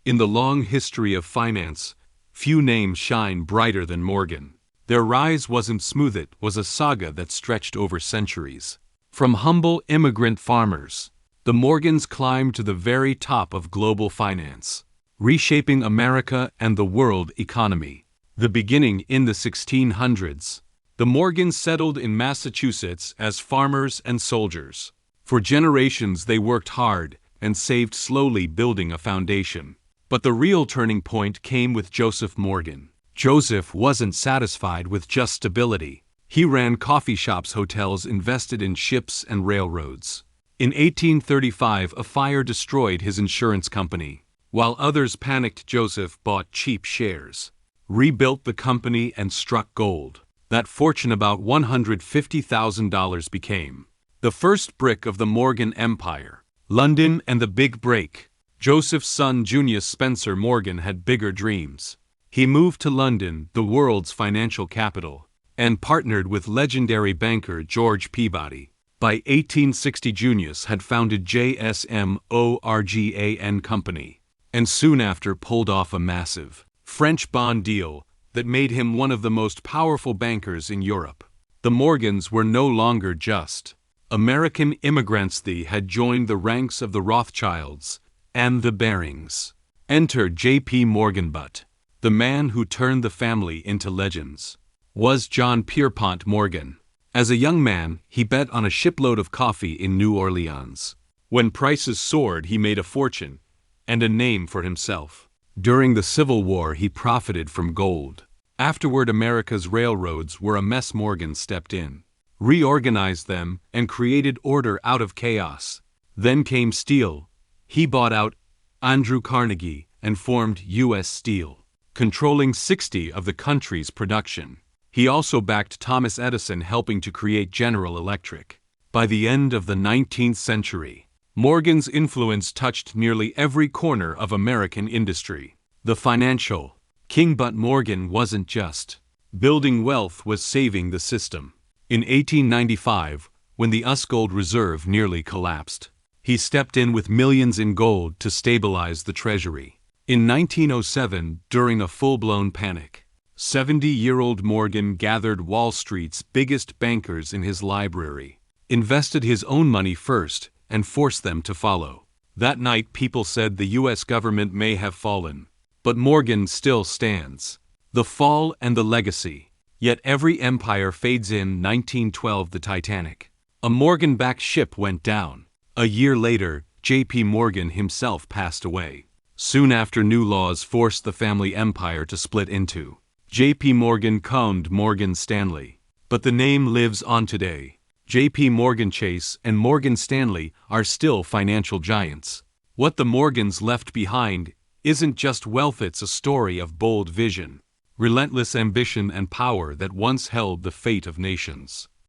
In the long history of finance, few names shine brighter than Morgan. Their rise wasn't smooth, it was a saga that stretched over centuries. From humble immigrant farmers, the Morgans climbed to the very top of global finance, reshaping America and the world economy. The beginning in the 1600s. The Morgans settled in Massachusetts as farmers and soldiers. For generations they worked hard and saved slowly, building a foundation. But the real turning point came with Joseph Morgan. Joseph wasn't satisfied with just stability. He ran coffee shops, hotels, invested in ships and railroads. In 1835, a fire destroyed his insurance company. While others panicked, Joseph bought cheap shares, rebuilt the company, and struck gold. That fortune, about $150,000, became the first brick of the Morgan Empire. London and the big break. Joseph's son, Junius Spencer Morgan, had bigger dreams. He moved to London, the world's financial capital, and partnered with legendary banker George Peabody. By 1860, Junius had founded JS Morgan Company, and soon after pulled off a massive French bond deal that made him one of the most powerful bankers in Europe. The Morgans were no longer just American immigrants. They had joined the ranks of the Rothschilds and the Barings. Enter J.P. Morgan. But the man who turned the family into legends was John Pierpont Morgan. As a young man, he bet on a shipload of coffee in New Orleans. When prices soared, he made a fortune and a name for himself. During the Civil War, he profited from gold. Afterward, America's railroads were a mess. Morgan stepped in, reorganized them, and created order out of chaos. Then came steel. He bought out Andrew Carnegie and formed U.S. Steel, controlling 60% of the country's production. He also backed Thomas Edison, helping to create General Electric. By the end of the 19th century, Morgan's influence touched nearly every corner of American industry. The financial king. But Morgan wasn't just building wealth, was saving the system. In 1895, when the US Gold Reserve nearly collapsed, he stepped in with millions in gold to stabilize the treasury. In 1907, during a full-blown panic, 70-year-old Morgan gathered Wall Street's biggest bankers in his library, invested his own money first, and forced them to follow. That night, people said the U.S. government may have fallen, but Morgan still stands. The fall and the legacy. Yet every empire fades. In 1912, the Titanic, a Morgan-backed ship, went down. A year later, J.P. Morgan himself passed away. Soon after, new laws forced the family empire to split into J.P. Morgan and Morgan Stanley. But the name lives on today. J.P. Morgan Chase and Morgan Stanley are still financial giants. What the Morgans left behind isn't just wealth, it's a story of bold vision, relentless ambition, and power that once held the fate of nations.